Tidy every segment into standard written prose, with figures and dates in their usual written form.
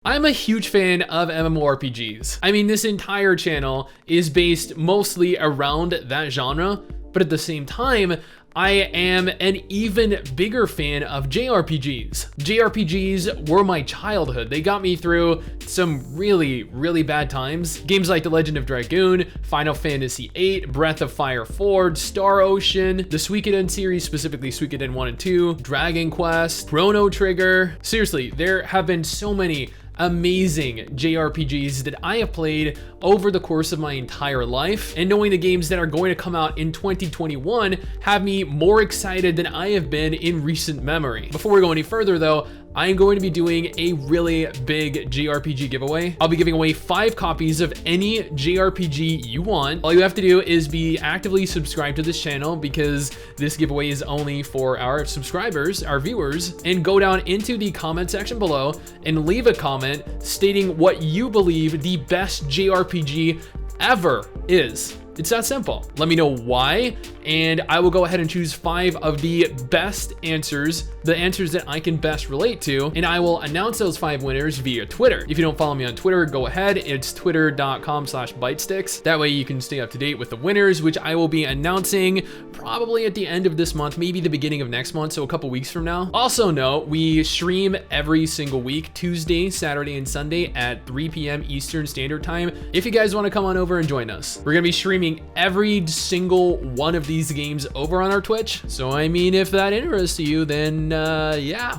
I'm a huge fan of MMORPGs. I mean, this entire channel is based mostly around that genre, but at the same time, I am an even bigger fan of JRPGs. JRPGs were my childhood. They got me through some really bad times. Games like The Legend of Dragoon, Final Fantasy VIII, Breath of Fire Forge, Star Ocean, the Suikoden series, specifically Suikoden 1 and 2, Dragon Quest, Chrono Trigger. Seriously, there have been so many amazing JRPGs that I have played over the course of my entire life, and knowing the games that are going to come out in 2021 have me more excited than I have been in recent memory. Before we go any further though, I'm going to be doing a really big JRPG giveaway. I'll be giving away 5 copies of any JRPG you want. All you have to do is be actively subscribed to this channel, because this giveaway is only for our subscribers, our viewers, and go down into the comment section below and leave a comment stating what you believe the best JRPG ever is. It's that simple. Let me know why, and I will go ahead and choose 5 of the best answers, the answers that I can best relate to, and I will announce those 5 winners via Twitter. If you don't follow me on Twitter, go ahead. It's twitter.com/bitesticks. That way you can stay up to date with the winners, which I will be announcing probably at the end of this month, maybe the beginning of next month, so a couple weeks from now. Also note, we stream every single week, Tuesday, Saturday, and Sunday at 3 p.m. Eastern Standard Time. If you guys want to come on over and join us, we're going to be streaming every single one of these games over on our Twitch. So I mean, if that interests you, then yeah,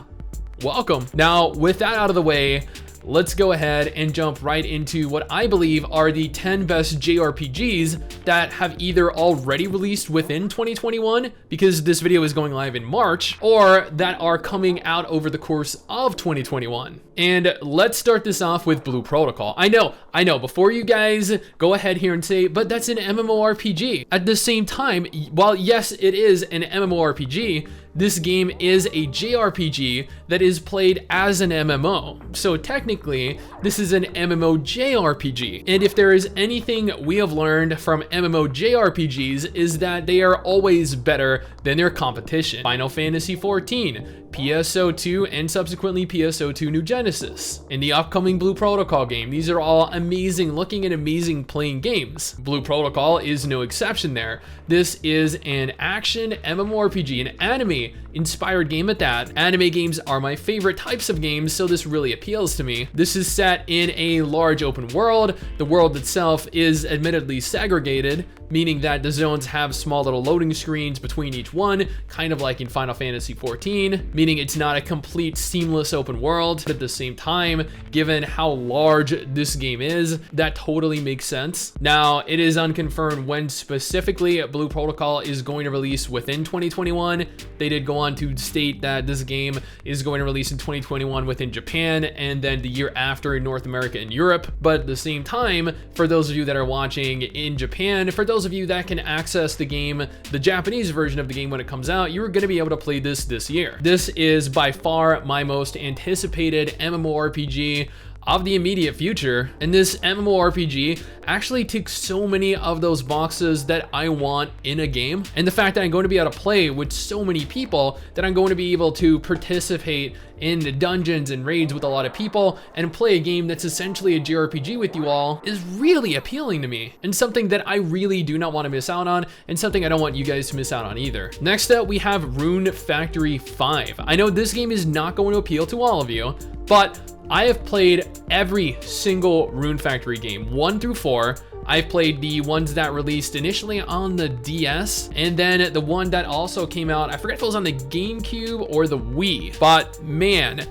welcome. Now, with that out of the way, let's go ahead and jump right into what I believe are the 10 best JRPGs that have either already released within 2021, because this video is going live in March, or that are coming out over the course of 2021. And let's start this off with Blue Protocol. I know, before you guys go ahead here and say, but that's an MMORPG. At the same time, while yes, it is an MMORPG, this game is a JRPG that is played as an MMO. So technically, this is an MMO JRPG. And if there is anything we have learned from MMO JRPGs, is that they are always better than their competition. Final Fantasy XIV, PSO2, and subsequently PSO2 New Genesis, and the upcoming Blue Protocol game. These are all amazing looking and amazing playing games. Blue Protocol is no exception there. This is an action MMORPG, an anime inspired game at that. Anime games are my favorite types of games, so this really appeals to me. This is set in a large open world. The world itself is admittedly segregated, meaning that the zones have small little loading screens between each one, kind of like in Final Fantasy XIV, meaning it's not a complete seamless open world. But at the same time, given how large this game is, that totally makes sense. Now, it is unconfirmed when specifically Blue Protocol is going to release within 2021. They did go on to state that this game is going to release in 2021 within Japan, and then the year after in North America and Europe. But at the same time, for those of you that are watching in Japan, for those of you that can access the game, the Japanese version of the game when it comes out, you're going to be able to play this year. This is by far my most anticipated MMORPG of the immediate future, and this MMORPG actually ticks so many of those boxes that I want in a game. And the fact that I'm going to be able to play with so many people, that I'm going to be able to participate in the dungeons and raids with a lot of people and play a game that's essentially a JRPG with you all, is really appealing to me, and something that I really do not want to miss out on, and something I don't want you guys to miss out on either. Next up, we have Rune Factory 5. I know this game is not going to appeal to all of you, but I have played every single Rune Factory game, 1 through 4. I've played the ones that released initially on the DS, and then the one that also came out, I forget if it was on the GameCube or the Wii, but man,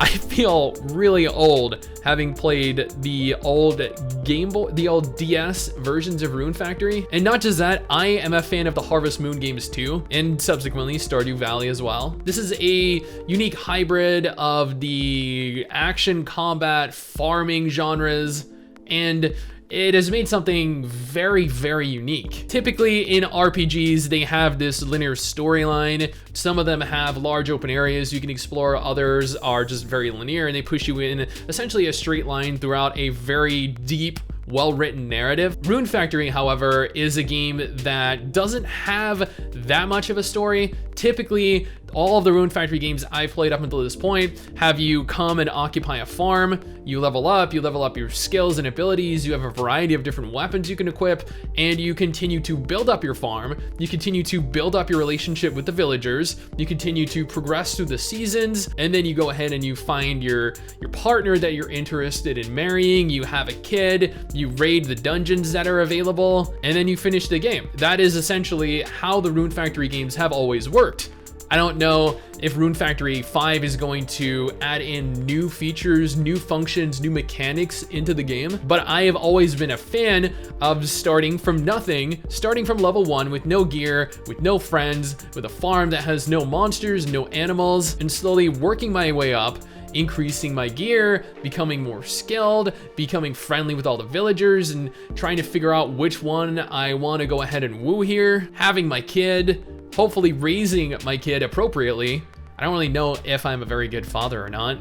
I feel really old having played the old Game Boy, the old DS versions of Rune Factory. And not just that, I am a fan of the Harvest Moon games too, and subsequently Stardew Valley as well. This is a unique hybrid of the action, combat, farming genres, and it has made something very unique. Typically in RPGs, they have this linear storyline. Some of them have large open areas you can explore, others are just very linear, and they push you in essentially a straight line throughout a very deep, well-written narrative. Rune Factory, however, is a game that doesn't have that much of a story. Typically, all of the Rune Factory games I've played up until this point have you come and occupy a farm, you level up your skills and abilities, you have a variety of different weapons you can equip, and you continue to build up your farm, you continue to build up your relationship with the villagers, you continue to progress through the seasons, and then you go ahead and you find your partner that you're interested in marrying, you have a kid, you raid the dungeons that are available, and then you finish the game. That is essentially how the Rune Factory games have always worked. I don't know if Rune Factory 5 is going to add in new features, new functions, new mechanics into the game, but I have always been a fan of starting from nothing, starting from level 1 with no gear, with no friends, with a farm that has no monsters, no animals, and slowly working my way up, increasing my gear, becoming more skilled, becoming friendly with all the villagers, and trying to figure out which one I want to go ahead and woo here, having my kid, hopefully raising my kid appropriately. I don't really know if I'm a very good father or not.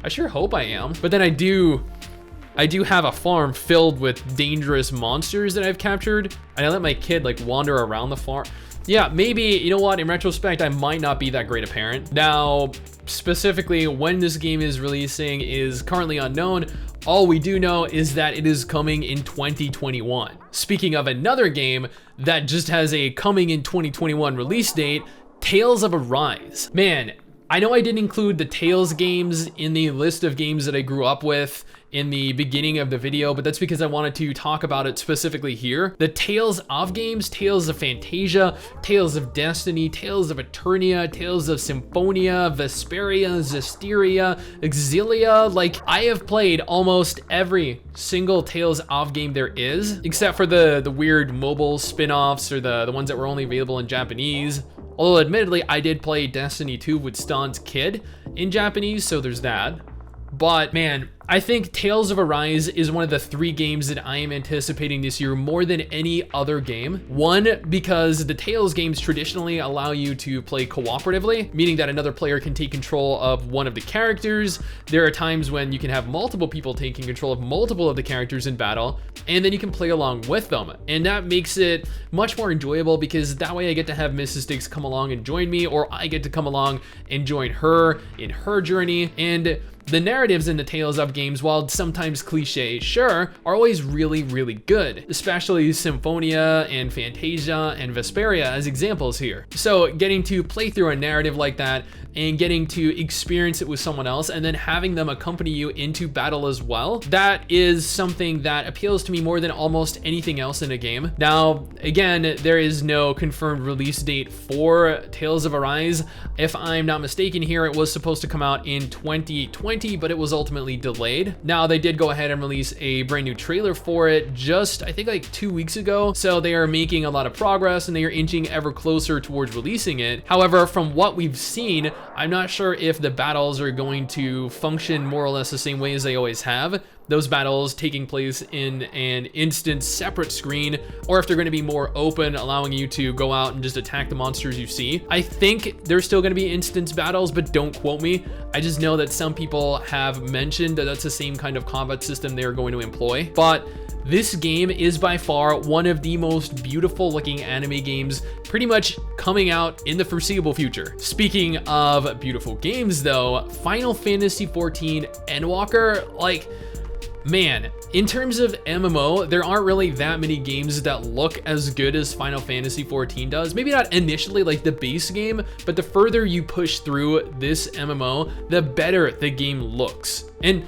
I sure hope I am. But then I do have a farm filled with dangerous monsters that I've captured, and I let my kid like wander around the farm. Yeah, maybe, you know what, in retrospect, I might not be that great a parent. Now, specifically when this game is releasing is currently unknown. All we do know is that it is coming in 2021. Speaking of another game that just has a coming in 2021 release date, Tales of Arise. Man, I know I didn't include the Tales games in the list of games that I grew up with in the beginning of the video, but that's because I wanted to talk about it specifically here. The Tales of games, Tales of Fantasia, Tales of Destiny, Tales of Eternia, Tales of Symphonia, Vesperia, Zestiria, Exilia. Like, I have played almost every single Tales of game there is, except for the weird mobile spin-offs or the ones that were only available in Japanese. Although admittedly, I did play Destiny 2 with Stan's kid in Japanese, so there's that. But man, I think Tales of Arise is one of the 3 games that I am anticipating this year more than any other game. One, because the Tales games traditionally allow you to play cooperatively, meaning that another player can take control of one of the characters. There are times when you can have multiple people taking control of multiple of the characters in battle, and then you can play along with them. And that makes it much more enjoyable because that way I get to have MRSSTIX come along and join me, or I get to come along and join her in her journey. And the narratives in the Tales of games, while sometimes cliche, sure, are always really, really good, especially Symphonia and Fantasia and Vesperia as examples here. So getting to play through a narrative like that and getting to experience it with someone else and then having them accompany you into battle as well, that is something that appeals to me more than almost anything else in a game. Now, again, there is no confirmed release date for Tales of Arise. If I'm not mistaken here, it was supposed to come out in 2020, but it was ultimately delayed. Now, they did go ahead and release a brand new trailer for it just, I think, like 2 weeks ago. So they are making a lot of progress and they are inching ever closer towards releasing it. However, from what we've seen, I'm not sure if the battles are going to function more or less the same way as they always have. Those battles taking place in an instant separate screen, or if they're going to be more open, allowing you to go out and just attack the monsters you see. I think there's still going to be instance battles, but don't quote me. I just know that some people have mentioned that that's the same kind of combat system they're going to employ. But this game is by far one of the most beautiful looking anime games pretty much coming out in the foreseeable future. Speaking of beautiful games though, Final Fantasy XIV Endwalker, like, man, in terms of MMO, there aren't really that many games that look as good as Final Fantasy XIV does. Maybe not initially like the base game, but the further you push through this MMO, the better the game looks. And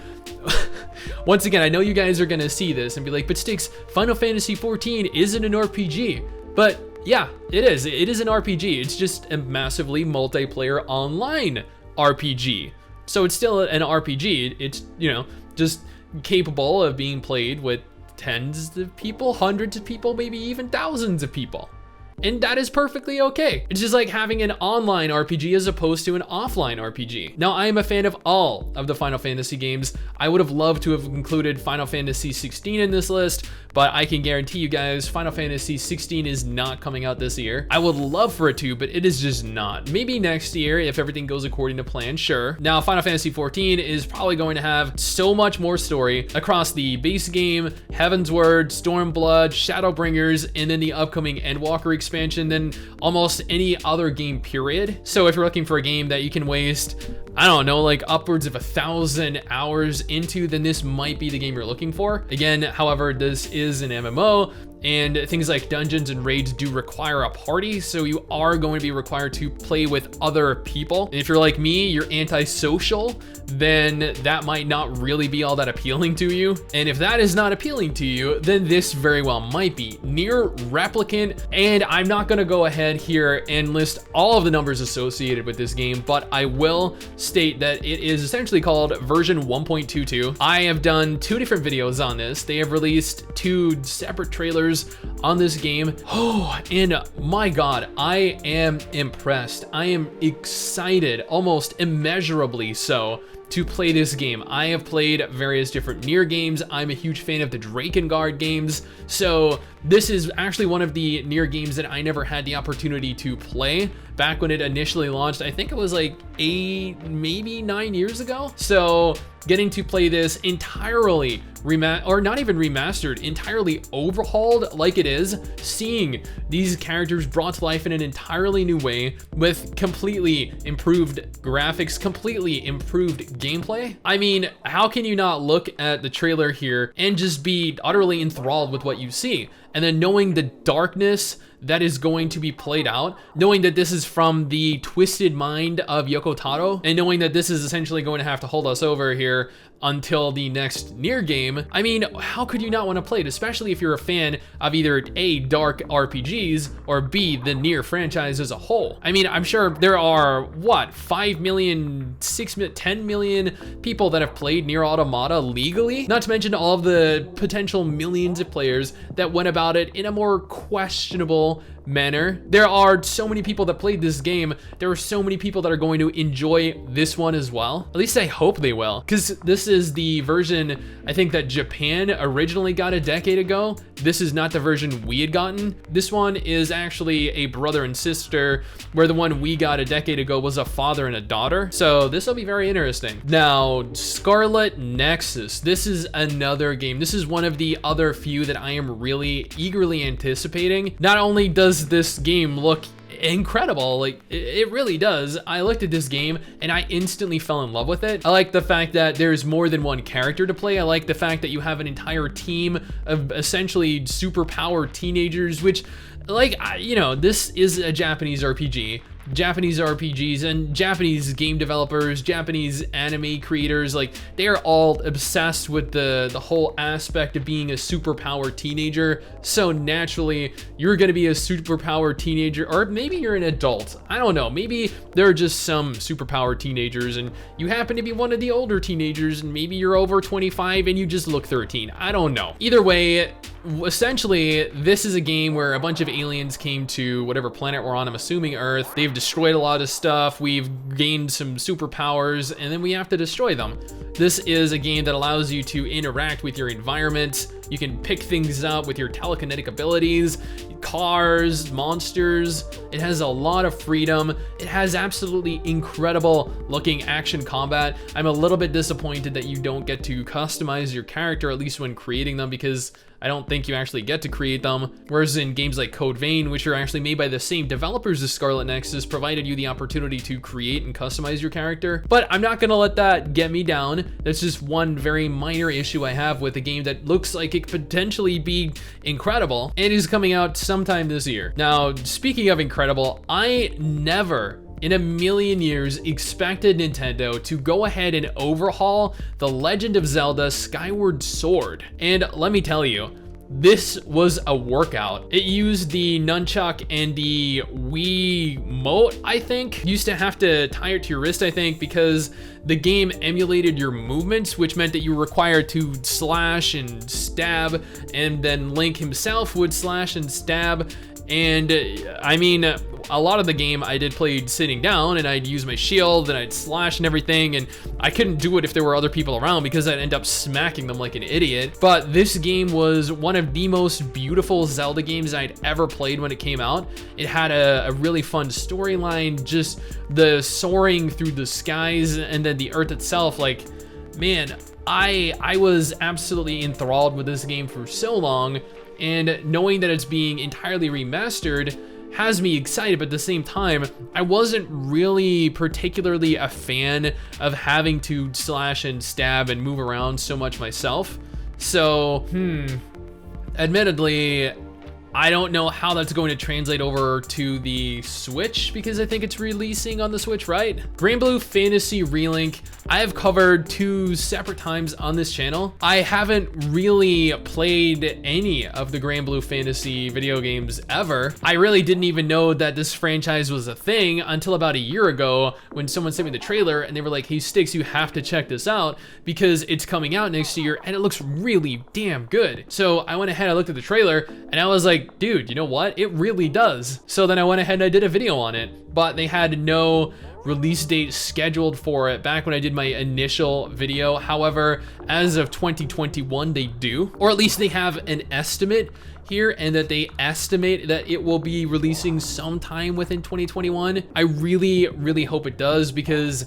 once again, I know you guys are gonna see this and be like, but STIX, Final Fantasy XIV isn't an RPG. But yeah, it is. It is an RPG. It's just a massively multiplayer online RPG. So it's still an RPG. It's, you know, just capable of being played with tens of people, hundreds of people, maybe even thousands of people. And that is perfectly okay. It's just like having an online RPG as opposed to an offline RPG. Now, I am a fan of all of the Final Fantasy games. I would have loved to have included Final Fantasy 16 in this list, but I can guarantee you guys Final Fantasy 16 is not coming out this year. I would love for it to, but it is just not. Maybe next year if everything goes according to plan, sure. Now, Final Fantasy 14 is probably going to have so much more story across the base game, Heaven's Word, Stormblood, Shadowbringers, and then the upcoming Endwalker expansion expansion than almost any other game, period. So if you're looking for a game that you can waste, I don't know, like upwards of 1,000 hours into, then this might be the game you're looking for. Again, however, this is an MMO, and things like dungeons and raids do require a party, so you are going to be required to play with other people. And if you're like me, you're antisocial, then that might not really be all that appealing to you. And if that is not appealing to you, then this very well might be. Nier Replicant, and I'm not gonna go ahead here and list all of the numbers associated with this game, but I will state that it is essentially called version 1.22. I have done 2 different videos on this. They have released 2 separate trailers on this game. Oh, and my God, I am impressed. I am excited, almost immeasurably so, to play this game. I have played various different Nier games. I'm a huge fan of the Drakengard games. So this is actually one of the Nier games that I never had the opportunity to play back when it initially launched. I think it was like 8, maybe 9 years ago. So getting to play this entirely or not even remastered, entirely overhauled like it is, seeing these characters brought to life in an entirely new way with completely improved graphics, completely improved gameplay. I mean, how can you not look at the trailer here and just be utterly enthralled with what you see? And then knowing the darkness that is going to be played out, knowing that this is from the twisted mind of Yoko Taro, and knowing that this is essentially going to have to hold us over here until the next Nier game. I mean, how could you not want to play it, especially if you're a fan of either A, dark RPGs, or B, the Nier franchise as a whole? I mean, I'm sure there are, what, 5 million, 6 million, 10 million people that have played Nier Automata legally? Not to mention all of the potential millions of players that went about it in a more questionable manner. There are so many people that played this game. There are so many people that are going to enjoy this one as well. At least I hope they will, because this is the version I think that Japan originally got a decade ago. This is not the version we had gotten. This one is actually a brother and sister, where the one we got a decade ago was a father and a daughter. So this will be very interesting. Now, Scarlet Nexus. This is another game. This is one of the other few that I am really eagerly anticipating. Not only does this game look incredible, like it really does. I looked at this game and I instantly fell in love with it. I like the fact that there's more than one character to play. I like the fact that you have an entire team of essentially superpowered teenagers, which, like, you know, this is a Japanese RPG. Japanese RPGs and Japanese game developers, Japanese anime creators, like, they are all obsessed with the whole aspect of being a superpowered teenager. So naturally, you're gonna be a superpowered teenager, or maybe you're an adult. I don't know. Maybe there are just some superpowered teenagers and you happen to be one of the older teenagers, and maybe you're over 25 and you just look 13. I don't know. Either way, essentially, this is a game where a bunch of aliens came to whatever planet we're on, I'm assuming Earth. They've destroyed a lot of stuff. We've gained some superpowers, and then we have to destroy them. This is a game that allows you to interact with your environment. You can pick things up with your telekinetic abilities, cars, monsters. It has a lot of freedom. It has absolutely incredible looking action combat. I'm a little bit disappointed that you don't get to customize your character, at least when creating them, because I don't think you actually get to create them. Whereas in games like Code Vein, which are actually made by the same developers as Scarlet Nexus, provided you the opportunity to create and customize your character. But I'm not gonna let that get me down. That's just one very minor issue I have with a game that looks like it could potentially be incredible and is coming out sometime this year. Now, speaking of incredible, I never in a million years expected Nintendo to go ahead and overhaul The Legend of Zelda Skyward Sword. And let me tell you, this was a workout. It used the nunchuck and the Wiimote, I think. You used to have to tie it to your wrist, I think, because the game emulated your movements, which meant that you were required to slash and stab, and then Link himself would slash and stab. And I mean, a lot of the game I did play sitting down, and I'd use my shield and I'd slash and everything, and I couldn't do it if there were other people around because I'd end up smacking them like an idiot. But this game was one of the most beautiful Zelda games I'd ever played when it came out. It had a really fun storyline, just the soaring through the skies and then the earth itself. Like, man, I was absolutely enthralled with this game for so long, and knowing that it's being entirely remastered has me excited, but at the same time, I wasn't really particularly a fan of having to slash and stab and move around so much myself. So, admittedly, I don't know how that's going to translate over to the Switch because I think it's releasing on the Switch, right? Granblue Fantasy Relink, I have covered 2 separate times on this channel. I haven't really played any of the Granblue Fantasy video games ever. I really didn't even know that this franchise was a thing until about a year ago when someone sent me the trailer and they were like, hey STIX, you have to check this out because it's coming out next year and it looks really damn good. So I went ahead, I looked at the trailer and I was like, dude, you know what? It really does. So then I went ahead and I did a video on it, but they had no release date scheduled for it back when I did my initial video. However, as of 2021, they do, or at least they have an estimate here, and that they estimate that it will be releasing sometime within 2021. I really hope it does, because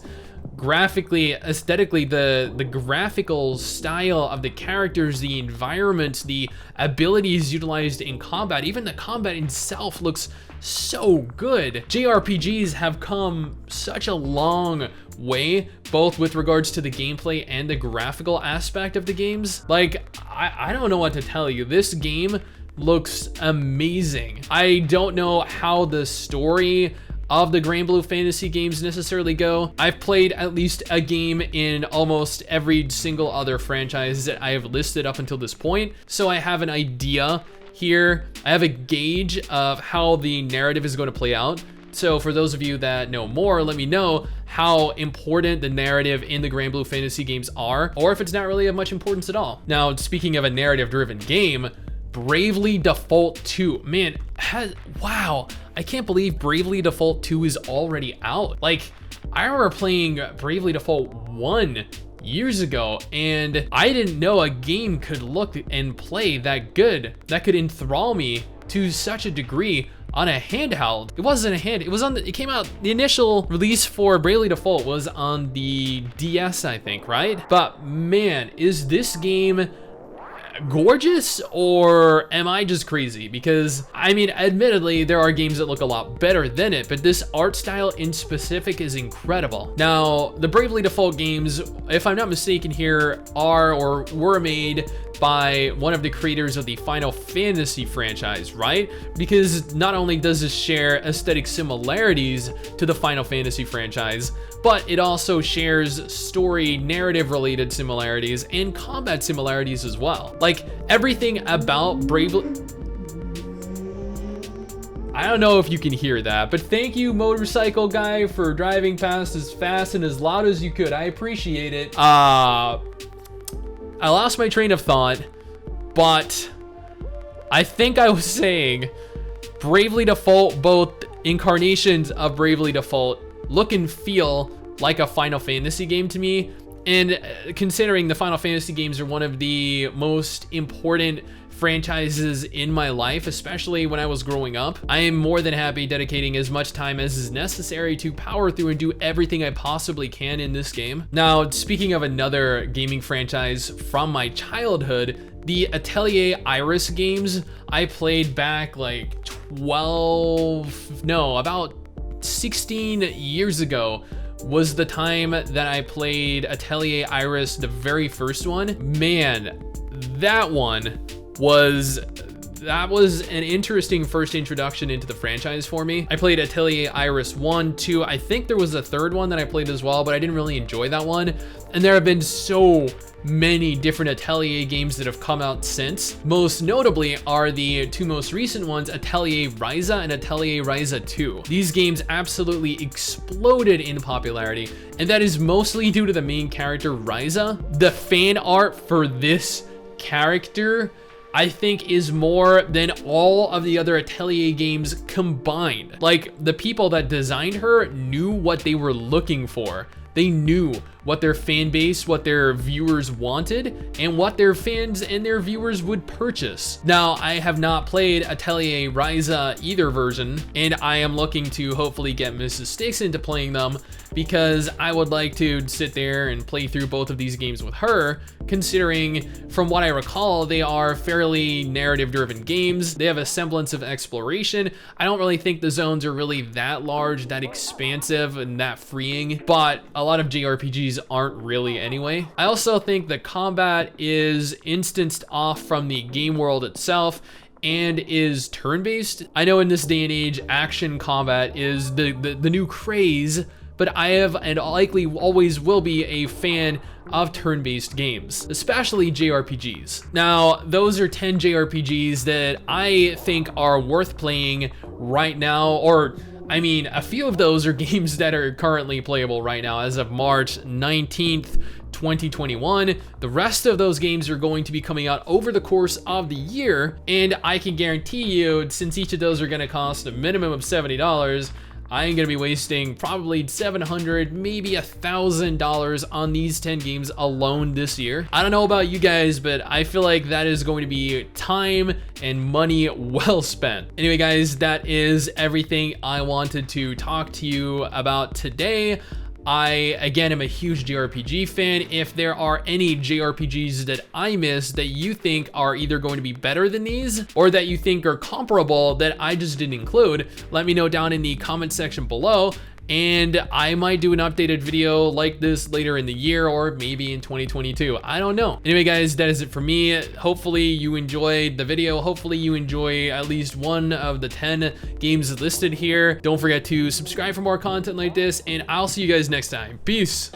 graphically, aesthetically, the graphical style of the characters, the environments, the abilities utilized in combat, even the combat itself looks so good. JRPGs have come such a long way, both with regards to the gameplay and the graphical aspect of the games. Like, I don't know what to tell you. This game looks amazing. I don't know how the story of the Granblue Fantasy games necessarily go. I've played at least a game in almost every single other franchise that I have listed up until this point, so I have an idea here. I have a gauge of how the narrative is going to play out. So for those of you that know more, let me know how important the narrative in the Granblue Fantasy games are, or if it's not really of much importance at all. Now, speaking of a narrative-driven game, Bravely Default 2, man, wow, I can't believe Bravely Default 2 is already out. Like, I remember playing Bravely Default 1 years ago, and I didn't know a game could look and play that good, that could enthrall me to such a degree on a handheld. It wasn't a hand, it was on the, it came out, the initial release for Bravely Default was on the DS, I think, right? But man, is this game gorgeous, or am I just crazy? Because I mean, admittedly, there are games that look a lot better than it, but this art style in specific is incredible. Now, the Bravely Default games, if I'm not mistaken here, are or were made by one of the creators of the Final Fantasy franchise, right? Because not only does this share aesthetic similarities to the Final Fantasy franchise, but it also shares story narrative related similarities and combat similarities as well. Like, everything about Bravely, I don't know if you can hear that, but thank you, motorcycle guy, for driving past as fast and as loud as you could. I appreciate it. I lost my train of thought, but I think I was saying Bravely Default, both incarnations of Bravely Default, look and feel like a Final Fantasy game to me. And considering the Final Fantasy games are one of the most important franchises in my life, especially when I was growing up, I am more than happy dedicating as much time as is necessary to power through and do everything I possibly can in this game. Now, speaking of another gaming franchise from my childhood, the Atelier Ryza games I played back like about 16 years ago was the time that I played Atelier Ryza, the very first one. Man, that was an interesting first introduction into the franchise for me. I played Atelier Ryza 1, 2, I think there was a third one that I played as well, but I didn't really enjoy that one. And there have been so many different Atelier games that have come out since. Most notably are the 2 most recent ones, Atelier Ryza and Atelier Ryza 2. These games absolutely exploded in popularity, and that is mostly due to the main character, Ryza. The fan art for this character, I think, is more than all of the other Atelier games combined. Like, the people that designed her knew what they were looking for. They knew what their fan base, what their viewers wanted, and what their fans and their viewers would purchase. Now, I have not played Atelier Ryza either version, and I am looking to hopefully get Mrs. STIX into playing them because I would like to sit there and play through both of these games with her, considering from what I recall, they are fairly narrative driven games. They have a semblance of exploration. I don't really think the zones are really that large, that expansive, and that freeing, but a lot of JRPGs aren't really anyway. I also think the combat is instanced off from the game world itself and is turn-based. I know in this day and age, action combat is the new craze, but I have and likely always will be a fan of turn-based games, especially JRPGs. Now, those are 10 JRPGs that I think are worth playing right now, or I mean, a few of those are games that are currently playable right now as of March 19th, 2021. The rest of those games are going to be coming out over the course of the year, and I can guarantee you, since each of those are gonna cost a minimum of $70, I am gonna be wasting probably $700, maybe $1,000 on these 10 games alone this year. I don't know about you guys, but I feel like that is going to be time and money well spent. Anyway, guys, that is everything I wanted to talk to you about today. I, again, am a huge JRPG fan. If there are any JRPGs that I missed that you think are either going to be better than these or that you think are comparable that I just didn't include, let me know down in the comment section below, and I might do an updated video like this later in the year or maybe in 2022. I don't know. Anyway, guys, that is it for me. Hopefully you enjoyed the video. Hopefully you enjoy at least one of the 10 games listed here. Don't forget to subscribe for more content like this, and I'll see you guys next time. Peace.